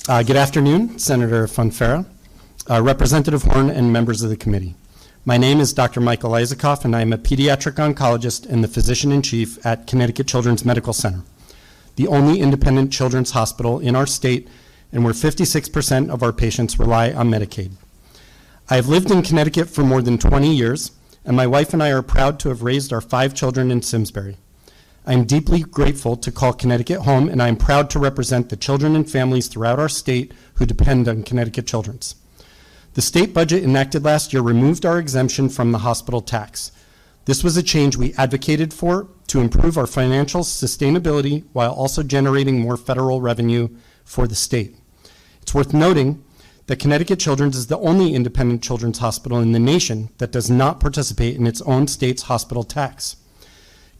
Good afternoon, Senator Fonfara, Representative Horn, and members of the committee. My name is Dr. Michael Isakoff, and I am a pediatric oncologist and the physician-in-chief at Connecticut Children's Medical Center, the only independent children's hospital in our state, and where 56% of our patients rely on Medicaid. I have lived in Connecticut for more than 20 years, and my wife and I are proud to have raised our 5 children in Simsbury. I am deeply grateful to call Connecticut home, and I am proud to represent the children and families throughout our state who depend on Connecticut Children's. The state budget enacted last year removed our exemption from the hospital tax. This was a change we advocated for to improve our financial sustainability while also generating more federal revenue for the state. It's worth noting that Connecticut Children's is the only independent children's hospital in the nation that does not participate in its own state's hospital tax.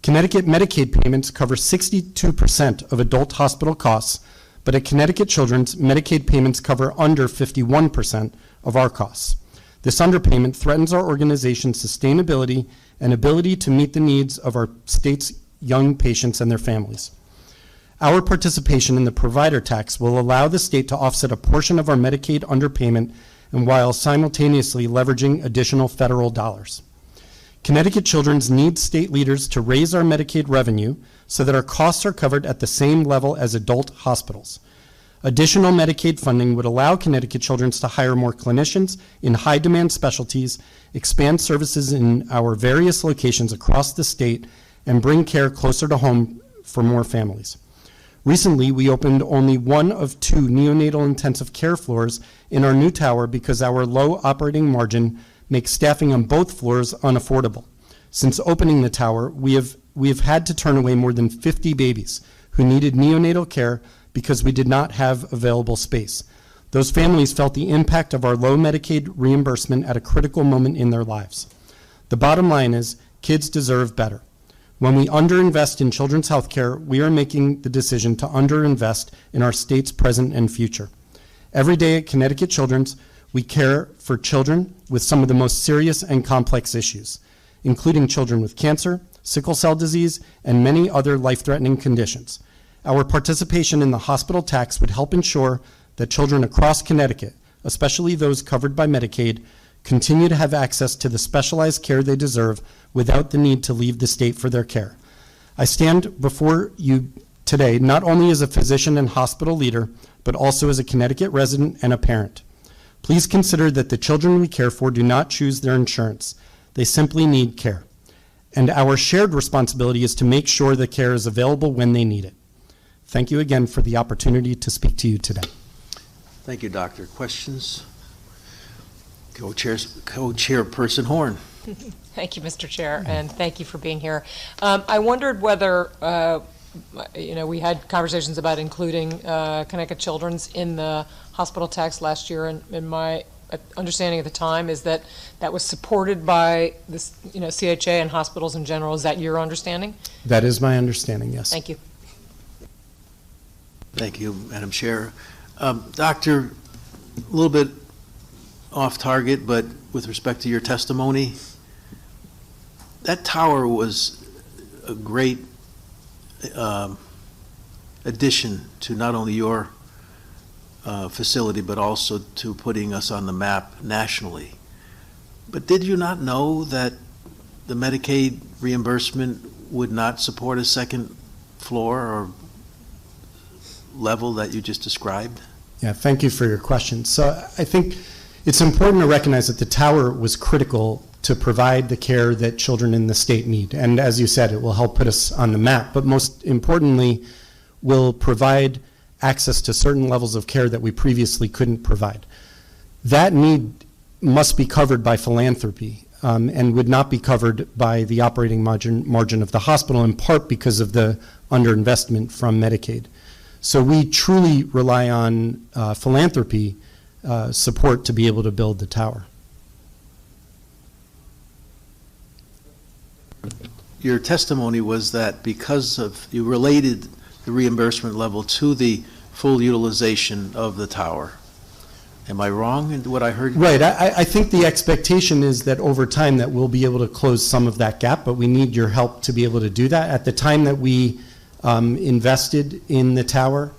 Connecticut Medicaid payments cover 62% of adult hospital costs, but at Connecticut Children's, Medicaid payments cover under 51% of our costs. This underpayment threatens our organization's sustainability and ability to meet the needs of our state's young patients and their families. Our participation in the provider tax will allow the state to offset a portion of our Medicaid underpayment, and while simultaneously leveraging additional federal dollars. Connecticut Children's needs state leaders to raise our Medicaid revenue so that our costs are covered at the same level as adult hospitals. Additional Medicaid funding would allow Connecticut Children's to hire more clinicians in high-demand specialties, expand services in our various locations across the state, and bring care closer to home for more families. Recently, we opened only 1 of 2 neonatal intensive care floors in our new tower because our low operating margin makes staffing on both floors unaffordable. Since opening the tower, we have had to turn away more than 50 babies who needed neonatal care because we did not have available space. Those families felt the impact of our low Medicaid reimbursement at a critical moment in their lives. The bottom line is, kids deserve better. When we underinvest in children's health care, we are making the decision to underinvest in our state's present and future. Every day at Connecticut Children's, we care for children with some of the most serious and complex issues, including children with cancer, sickle cell disease, and many other life-threatening conditions. Our participation in the hospital tax would help ensure that children across Connecticut, especially those covered by Medicaid, continue to have access to the specialized care they deserve without the need to leave the state for their care. I stand before you today not only as a physician and hospital leader, but also as a Connecticut resident and a parent. Please consider that the children we care for do not choose their insurance. They simply need care. And our shared responsibility is to make sure the care is available when they need it. Thank you again for the opportunity to speak to you today. Thank you, Doctor. Questions? Co-chairperson Horn. Thank you, Mr. Chair, and thank you for being here. I wondered whether, we had conversations about including Connecticut Children's in the hospital tax last year, and my understanding at the time is that that was supported by this, CHA and hospitals in general. Is that your understanding? That is my understanding, yes. Thank you. Thank you, Madam Chair. Doctor, a little bit off target, but with respect to your testimony, that tower was a great addition to not only your facility, but also to putting us on the map nationally. But did you not know that the Medicaid reimbursement would not support a second floor or level that you just described? Yeah, thank you for your question. So I think it's important to recognize that the tower was critical to provide the care that children in the state need. And as you said, it will help put us on the map, but most importantly, will provide access to certain levels of care that we previously couldn't provide. That need must be covered by philanthropy and would not be covered by the operating margin of the hospital, in part because of the underinvestment from Medicaid. So we truly rely on philanthropy support to be able to build the tower. Your testimony was that because of, you related the reimbursement level to the full utilization of the tower. Am I wrong in what I heard? Right. I think the expectation is that over time that we'll be able to close some of that gap, but we need your help to be able to do that. At the time that we invested in the tower,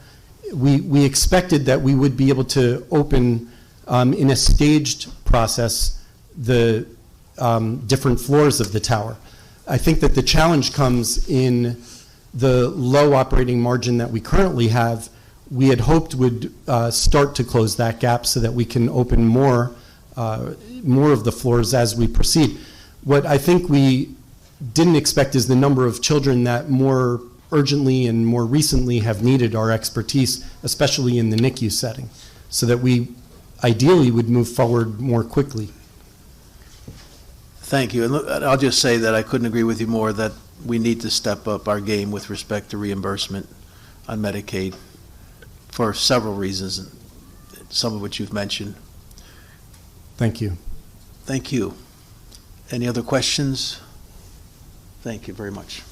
we expected that we would be able to open in a staged process the different floors of the tower. I think that the challenge comes in the low operating margin that we currently have. We had hoped would start to close that gap so that we can open more of the floors as we proceed. What I think we didn't expect is the number of children that more urgently and more recently have needed our expertise, especially in the NICU setting, so that we ideally would move forward more quickly. Thank you. And look, I'll just say that I couldn't agree with you more that we need to step up our game with respect to reimbursement on Medicaid for several reasons, some of which you've mentioned. Thank you. Thank you. Any other questions? Thank you very much.